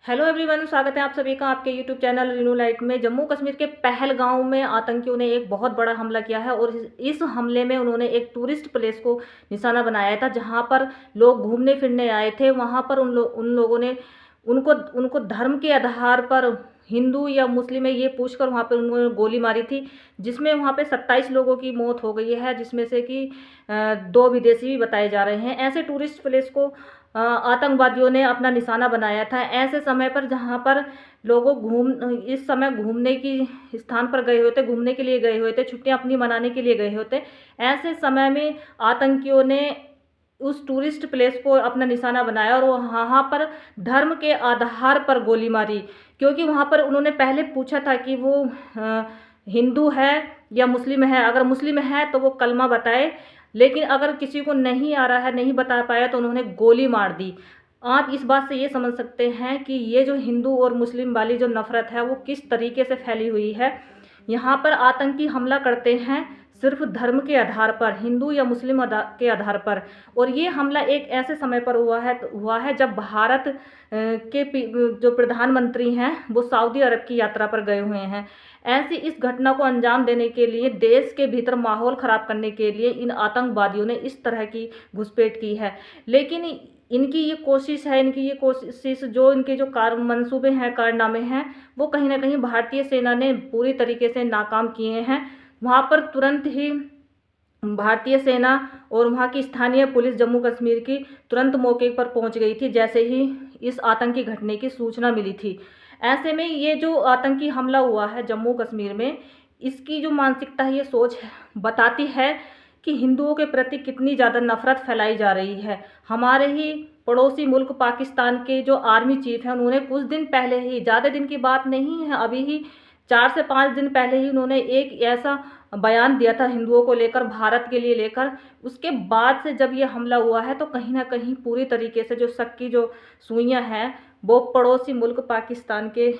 Hello everyone, स्वागत है आप सभी का आपके यूट्यूब चैनल रीनू लाइट में। जम्मू कश्मीर के पहलगांव में आतंकियों ने एक बहुत बड़ा हमला किया है और इस हमले में उन्होंने एक टूरिस्ट प्लेस को निशाना बनाया था, जहां पर लोग घूमने फिरने आए थे। वहां पर उन लोगों ने उनको उनको धर्म के आधार पर हिंदू या मुस्लिम है ये पूछकर वहां पर उन्होंने गोली मारी थी, जिसमें वहां पे 27 लोगों की मौत हो गई है, जिसमें से कि 2 विदेशी भी बताए जा रहे हैं। ऐसे टूरिस्ट प्लेस को आतंकवादियों ने अपना निशाना बनाया था। ऐसे समय पर जहां पर लोगों इस समय घूमने की स्थान पर गए हुए थे, घूमने के लिए गए हुए थे, छुट्टियां अपनी मनाने के लिए गए हुए थे। ऐसे समय में आतंकियों ने उस टूरिस्ट प्लेस को अपना निशाना बनाया और वहाँ पर धर्म के आधार पर गोली मारी, क्योंकि वहाँ पर उन्होंने पहले पूछा था कि वो हिंदू है या मुस्लिम है। अगर मुस्लिम है तो वो कलमा बताए, लेकिन अगर किसी को नहीं आ रहा है, नहीं बता पाया, तो उन्होंने गोली मार दी। आप इस बात से ये समझ सकते हैं कि ये जो हिंदू और मुस्लिम वाली जो नफ़रत है वो किस तरीके से फैली हुई है। यहाँ पर आतंकी हमला करते हैं सिर्फ धर्म के आधार पर, हिंदू या मुस्लिम के आधार पर। और ये हमला एक ऐसे समय पर हुआ है जब भारत के जो प्रधानमंत्री हैं वो सऊदी अरब की यात्रा पर गए हुए हैं। ऐसी इस घटना को अंजाम देने के लिए, देश के भीतर माहौल ख़राब करने के लिए इन आतंकवादियों ने इस तरह की घुसपैठ की है। लेकिन इनकी ये कोशिश है, इनकी ये कोशिश जो इनके जो मंसूबे हैं, कारनामे हैं, वो कहीं ना कहीं भारतीय सेना ने पूरी तरीके से नाकाम किए हैं। वहाँ पर तुरंत ही भारतीय सेना और वहाँ की स्थानीय पुलिस जम्मू कश्मीर की तुरंत मौके पर पहुँच गई थी जैसे ही इस आतंकी घटने की सूचना मिली थी। ऐसे में ये जो आतंकी हमला हुआ है जम्मू कश्मीर में, इसकी जो मानसिकता है, ये सोच बताती है कि हिंदुओं के प्रति कितनी ज़्यादा नफरत फैलाई जा रही है। हमारे ही पड़ोसी मुल्क पाकिस्तान के जो आर्मी चीफ हैं, उन्होंने कुछ दिन पहले ही, ज़्यादा दिन की बात नहीं है, अभी ही 4 से 5 दिन पहले ही उन्होंने एक ऐसा बयान दिया था हिंदुओं को लेकर, भारत के लिए लेकर। उसके बाद से जब ये हमला हुआ है तो कहीं ना कहीं पूरी तरीके से जो शक की जो सुइयां हैं वो पड़ोसी मुल्क पाकिस्तान के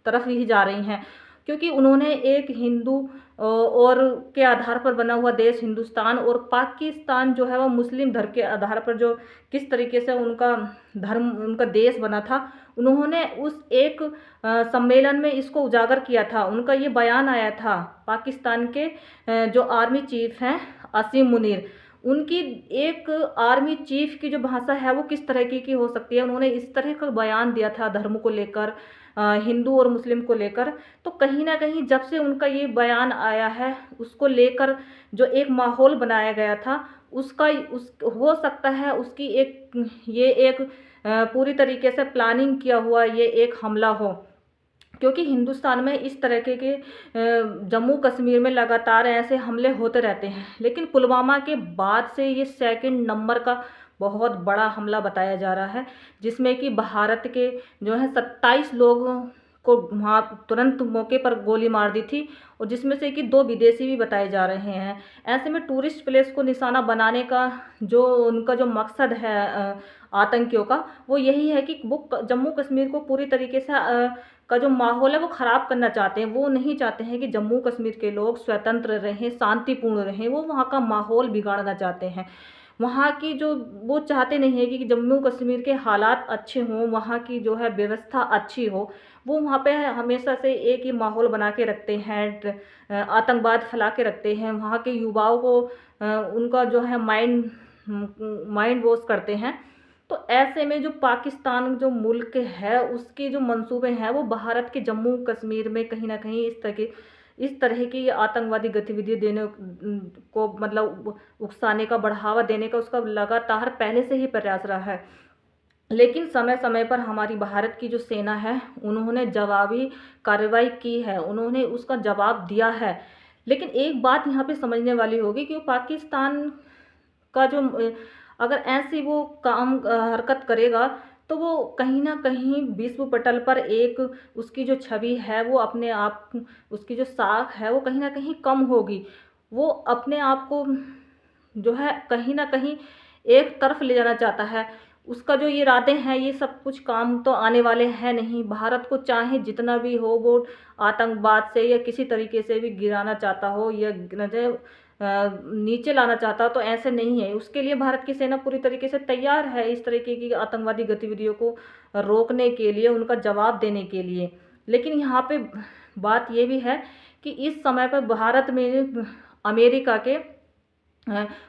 तरफ ही जा रही हैं, क्योंकि उन्होंने एक हिंदू और के आधार पर बना हुआ देश हिंदुस्तान, और पाकिस्तान जो है वो मुस्लिम धर्म के आधार पर जो किस तरीके से उनका धर्म, उनका देश बना था, उन्होंने उस एक सम्मेलन में इसको उजागर किया था। उनका ये बयान आया था, पाकिस्तान के जो आर्मी चीफ हैं असीम मुनीर, उनकी एक आर्मी चीफ की जो भाषा है वो किस तरह की हो सकती है। उन्होंने इस तरह का बयान दिया था धर्म को लेकर, हिंदू और मुस्लिम को लेकर। तो कहीं ना कहीं जब से उनका ये बयान आया है, उसको लेकर जो एक माहौल बनाया गया था, उसका उस हो सकता है उसकी एक पूरी तरीके से प्लानिंग किया हुआ ये एक हमला हो, क्योंकि हिंदुस्तान में इस तरह के जम्मू कश्मीर में लगातार ऐसे हमले होते रहते हैं। लेकिन पुलवामा के बाद से ये सेकंड नंबर का बहुत बड़ा हमला बताया जा रहा है, जिसमें कि भारत के जो है 27 लोगों को वहाँ तुरंत मौके पर गोली मार दी थी, और जिसमें से कि 2 विदेशी भी बताए जा रहे हैं। ऐसे में टूरिस्ट प्लेस को निशाना बनाने का जो उनका जो मकसद है आतंकियों का, वो यही है कि वो जम्मू कश्मीर को पूरी तरीके से का जो माहौल है वो ख़राब करना चाहते हैं। वो नहीं चाहते हैं कि जम्मू कश्मीर के लोग स्वतंत्र रहें, शांतिपूर्ण रहें। वो वहाँ का माहौल बिगाड़ना चाहते हैं। वहाँ की जो वो चाहते नहीं है कि जम्मू कश्मीर के हालात अच्छे हों, वहाँ की जो है व्यवस्था अच्छी हो। वो वहाँ पे हमेशा से एक ही माहौल बना के रखते हैं, आतंकवाद फैला के रखते हैं। वहाँ के युवाओं को उनका जो है माइंड वॉश करते हैं। तो ऐसे में जो पाकिस्तान जो मुल्क है, उसके जो मंसूबे हैं वो भारत के जम्मू कश्मीर में कहीं ना कहीं इस तरह की आतंकवादी गतिविधि देने को, मतलब उकसाने का, बढ़ावा देने का उसका लगातार पहले से ही प्रयास रहा है। लेकिन समय समय पर हमारी भारत की जो सेना है, उन्होंने जवाबी कार्रवाई की है, उन्होंने उसका जवाब दिया है। लेकिन एक बात यहाँ पे समझने वाली होगी कि पाकिस्तान का जो अगर ऐसी वो हरकत करेगा, तो वो कहीं ना कहीं विश्व पटल पर एक उसकी जो छवि है वो अपने आप, उसकी जो साख है वो कहीं ना कहीं कम होगी। वो अपने आप को जो है कहीं ना कहीं एक तरफ ले जाना चाहता है। उसका जो ये इरादे हैं, ये सब कुछ काम तो आने वाले हैं नहीं। भारत को चाहे जितना भी हो वो आतंकवाद से या किसी तरीके से भी गिराना चाहता हो या नीचे लाना चाहता, तो ऐसे नहीं है। उसके लिए भारत की सेना पूरी तरीके से तैयार है इस तरीके की आतंकवादी गतिविधियों को रोकने के लिए, उनका जवाब देने के लिए। लेकिन यहाँ पे बात ये भी है कि इस समय पर भारत में अमेरिका के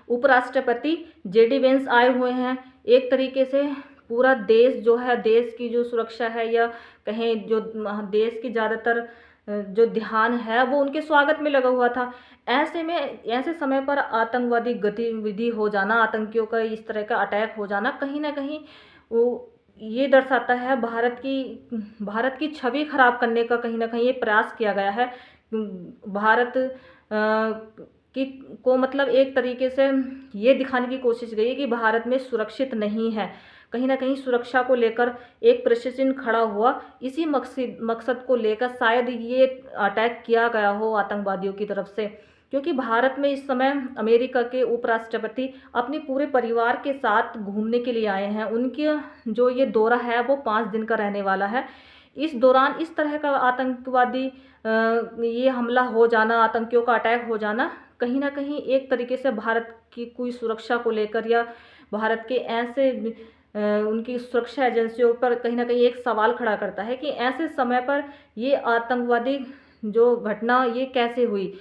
उपराष्ट्रपति जेडी वेंस आए हुए हैं। एक तरीके से पूरा देश जो है, देश की जो सुरक्षा है या कहें जो देश की ज़्यादातर जो ध्यान है वो उनके स्वागत में लगा हुआ था। ऐसे में ऐसे समय पर आतंकवादी गतिविधि हो जाना, आतंकियों का इस तरह का अटैक हो जाना, कहीं ना कहीं वो ये दर्शाता है भारत की छवि खराब करने का कहीं ना कहीं ये प्रयास किया गया है। भारत कि को मतलब एक तरीके से ये दिखाने की कोशिश गई है कि भारत में सुरक्षित नहीं है। कहीं ना कहीं सुरक्षा को लेकर एक प्रशासन खड़ा हुआ, इसी मकसद को लेकर शायद ये अटैक किया गया हो आतंकवादियों की तरफ से। क्योंकि भारत में इस समय अमेरिका के उपराष्ट्रपति अपने पूरे परिवार के साथ घूमने के लिए आए हैं। उनके जो ये दौरा है वो 5 दिन का रहने वाला है। इस दौरान इस तरह का आतंकवादी ये हमला हो जाना, आतंकियों का अटैक हो जाना, कहीं ना कहीं एक तरीके से भारत की कोई सुरक्षा को लेकर या भारत के ऐसे उनकी सुरक्षा एजेंसियों पर कहीं ना कहीं एक सवाल खड़ा करता है कि ऐसे समय पर ये आतंकवादी जो घटना ये कैसे हुई।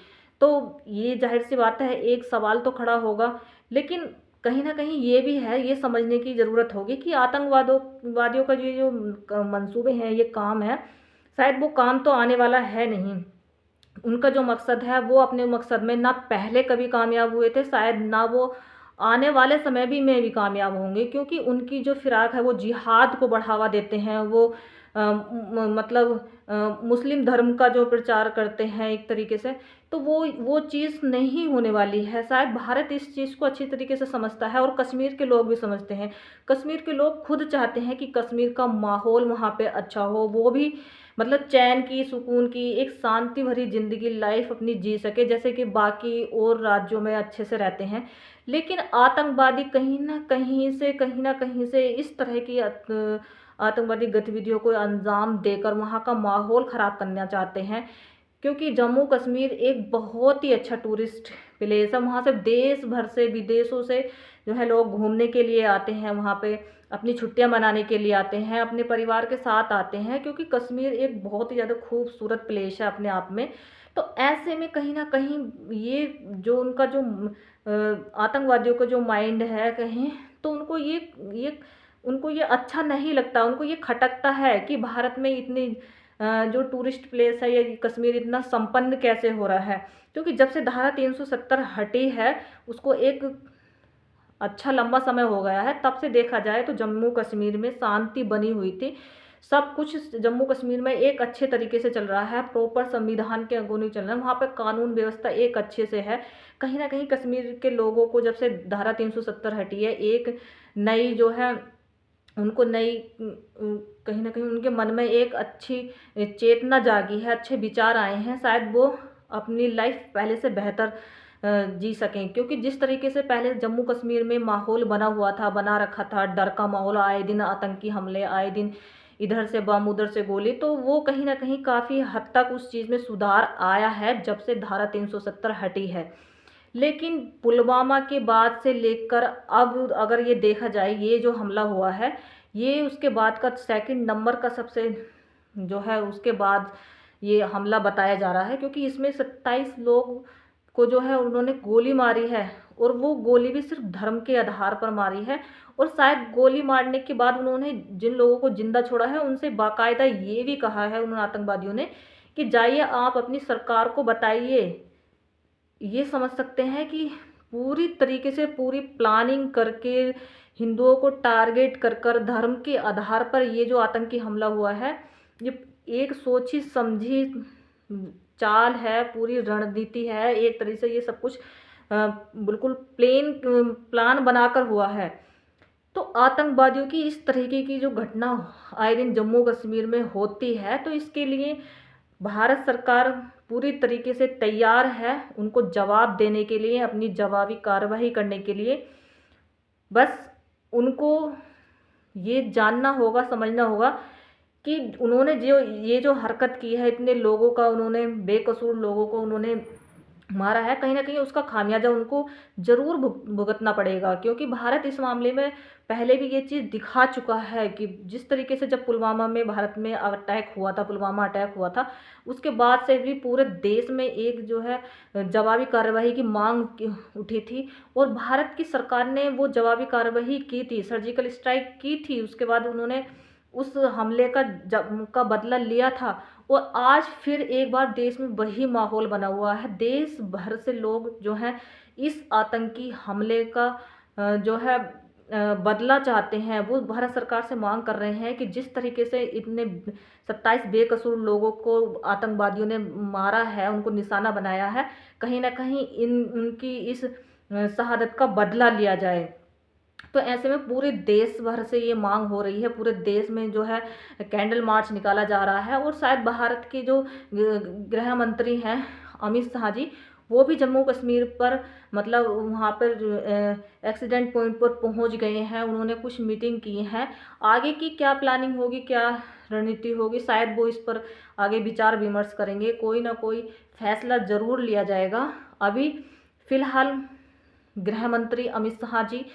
तो ये जाहिर सी बात है, एक सवाल तो खड़ा होगा। लेकिन कहीं ना कहीं ये भी है, ये समझने की ज़रूरत होगी कि आतंकवादियों का जो मंसूबे हैं, ये काम है, शायद वो काम तो आने वाला है नहीं। उनका जो मकसद है वो अपने मकसद में ना पहले कभी कामयाब हुए थे, शायद ना वो आने वाले समय में भी कामयाब होंगे। क्योंकि उनकी जो फिराक है वो जिहाद को बढ़ावा देते हैं। वो मतलब मुस्लिम धर्म का जो प्रचार करते हैं एक तरीके से, तो वो चीज़ नहीं होने वाली है। शायद भारत इस चीज़ को अच्छी तरीके से समझता है और कश्मीर के लोग भी समझते हैं। कश्मीर के लोग खुद चाहते हैं कि कश्मीर का माहौल वहाँ पे अच्छा हो, वो भी मतलब चैन की, सुकून की, एक शांति भरी ज़िंदगी लाइफ अपनी जी सके, जैसे कि बाकी और राज्यों में अच्छे से रहते हैं। लेकिन आतंकवादी कहीं ना कहीं से इस तरह की आतंकवादी गतिविधियों को अंजाम देकर वहाँ का माहौल ख़राब करना चाहते हैं। क्योंकि जम्मू कश्मीर एक बहुत ही अच्छा टूरिस्ट प्लेस है। वहाँ से देश भर से, विदेशों से जो है लोग घूमने के लिए आते हैं, वहाँ पे अपनी छुट्टियां मनाने के लिए आते हैं, अपने परिवार के साथ आते हैं। क्योंकि कश्मीर एक बहुत ही ज़्यादा खूबसूरत प्लेस है अपने आप में। तो ऐसे में कहीं ना कहीं ये जो उनका जो आतंकवादियों का जो माइंड है कहीं, तो उनको ये अच्छा नहीं लगता, उनको ये खटकता है कि भारत में इतनी जो टूरिस्ट प्लेस है, ये कश्मीर इतना संपन्न कैसे हो रहा है। क्योंकि जब से धारा 370 हटी है, उसको एक अच्छा लंबा समय हो गया है, तब से देखा जाए तो जम्मू कश्मीर में शांति बनी हुई थी। सब कुछ जम्मू कश्मीर में एक अच्छे तरीके से चल रहा है, प्रॉपर संविधान के अकॉर्डिंग चल रहा है। वहाँ पर कानून व्यवस्था एक अच्छे से है। कहीं ना कहीं कश्मीर के लोगों को जब से धारा 370 हटी है, एक नई जो है उनको नई कहीं ना कहीं उनके मन में एक अच्छी चेतना जागी है, अच्छे विचार आए हैं। शायद वो अपनी लाइफ पहले से बेहतर जी सकें। क्योंकि जिस तरीके से पहले जम्मू कश्मीर में माहौल बना हुआ था, बना रखा था, डर का माहौल, आए दिन आतंकी हमले, आए दिन इधर से बम उधर से गोली, तो वो कहीं ना कहीं काफ़ी हद तक उस चीज़ में सुधार आया है जब से धारा 370 हटी है। लेकिन पुलवामा के बाद से लेकर अब अगर ये देखा जाए, ये जो हमला हुआ है, ये उसके बाद का सेकंड नंबर का सबसे जो है उसके बाद ये हमला बताया जा रहा है। क्योंकि इसमें 27 लोग को जो है उन्होंने गोली मारी है, और वो गोली भी सिर्फ धर्म के आधार पर मारी है। और शायद गोली मारने के बाद उन्होंने जिन लोगों को जिंदा छोड़ा है उनसे बाकायदा ये भी कहा है उन आतंकवादियों ने कि जाइए आप अपनी सरकार को बताइए। ये समझ सकते हैं कि पूरी तरीके से पूरी प्लानिंग करके हिंदुओं को टारगेट कर कर धर्म के आधार पर ये जो आतंकी हमला हुआ है, ये एक सोची समझी चाल है, पूरी रणनीति है। एक तरीके से ये सब कुछ बिल्कुल प्लान बनाकर हुआ है। तो आतंकवादियों की इस तरीके की जो घटना आए दिन जम्मू कश्मीर में होती है, तो इसके लिए भारत सरकार पूरी तरीके से तैयार है उनको जवाब देने के लिए, अपनी जवाबी कार्रवाई करने के लिए। बस उनको ये जानना होगा, समझना होगा कि उन्होंने जो ये जो हरकत की है, इतने लोगों का उन्होंने, बेकसूर लोगों को उन्होंने मारा है, कहीं न कहीं उसका खामियाज़ा उनको ज़रूर भुगतना पड़ेगा, क्योंकि भारत इस मामले में पहले भी ये चीज़ दिखा चुका है कि जिस तरीके से जब पुलवामा में भारत में अटैक हुआ था, पुलवामा अटैक हुआ था, उसके बाद से भी पूरे देश में एक जो है जवाबी कार्रवाई की माँग की उठी थी और भारत की सरकार ने वो जवाबी कार्रवाई की थी, सर्जिकल स्ट्राइक की थी। उसके बाद उन्होंने उस हमले का बदला लिया था और आज फिर एक बार देश में वही माहौल बना हुआ है। देश भर से लोग जो हैं इस आतंकी हमले का जो है बदला चाहते हैं। वो भारत सरकार से मांग कर रहे हैं कि जिस तरीके से इतने 27 बेकसूर लोगों को आतंकवादियों ने मारा है, उनको निशाना बनाया है, कहीं न कहीं उनकी इस शहादत का बदला लिया जाए। तो ऐसे में पूरे देश भर से ये मांग हो रही है, पूरे देश में जो है कैंडल मार्च निकाला जा रहा है और शायद भारत के जो गृह मंत्री हैं अमित शाह जी, वो भी जम्मू कश्मीर पर मतलब वहाँ पर एक्सीडेंट पॉइंट पर पहुँच गए हैं। उन्होंने कुछ मीटिंग की है। आगे की क्या प्लानिंग होगी, क्या रणनीति होगी, शायद वो इस पर आगे विचार विमर्श करेंगे। कोई ना कोई फैसला ज़रूर लिया जाएगा। अभी फ़िलहाल गृह मंत्री अमित शाह जी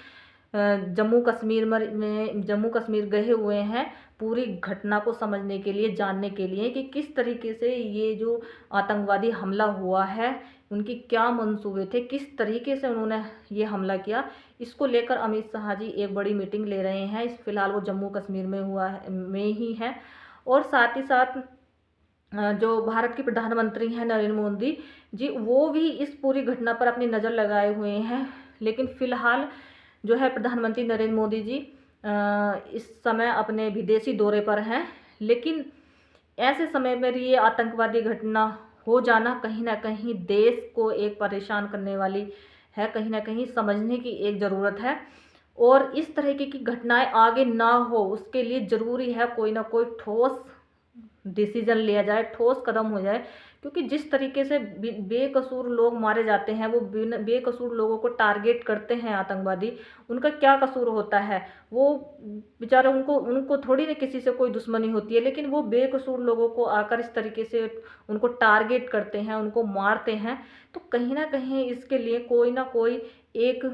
जम्मू कश्मीर गए हुए हैं पूरी घटना को समझने के लिए, जानने के लिए कि किस तरीके से ये जो आतंकवादी हमला हुआ है, उनकी क्या मंसूबे थे, किस तरीके से उन्होंने ये हमला किया। इसको लेकर अमित शाह जी एक बड़ी मीटिंग ले रहे हैं। इस फिलहाल वो जम्मू कश्मीर में ही है और साथ ही साथ जो भारत के प्रधानमंत्री हैं नरेंद्र मोदी जी, वो भी इस पूरी घटना पर अपनी नज़र लगाए हुए हैं। लेकिन फ़िलहाल जो है प्रधानमंत्री नरेंद्र मोदी जी इस समय अपने विदेशी दौरे पर हैं। लेकिन ऐसे समय में ये आतंकवादी घटना हो जाना कहीं न कहीं देश को एक परेशान करने वाली है, कहीं न कहीं समझने की एक ज़रूरत है। और इस तरीके की घटनाएं आगे ना हो, उसके लिए ज़रूरी है कोई ना कोई ठोस डिसीजन लिया जाए, ठोस कदम हो जाए। क्योंकि जिस तरीके से बेकसूर लोग मारे जाते हैं, वो बेकसूर लोगों को टारगेट करते हैं आतंकवादी, उनका क्या कसूर होता है? वो बेचारे उनको उनको थोड़ी ना किसी से कोई दुश्मनी होती है, लेकिन वो बेकसूर लोगों को आकर इस तरीके से उनको टारगेट करते हैं, उनको मारते हैं। तो कहीं न कहीं इसके लिए कोई ना कोई एक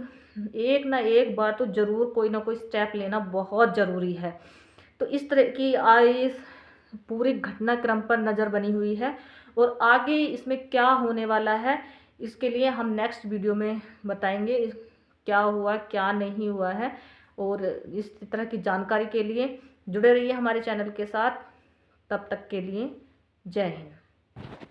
एक ना एक बार तो ज़रूर कोई ना कोई स्टेप लेना बहुत ज़रूरी है। तो इस तरह की इस पूरे घटनाक्रम पर नज़र बनी हुई है और आगे इसमें क्या होने वाला है, इसके लिए हम नेक्स्ट वीडियो में बताएंगे क्या हुआ क्या नहीं हुआ है। और इस तरह की जानकारी के लिए जुड़े रहिए हमारे चैनल के साथ। तब तक के लिए जय हिंद।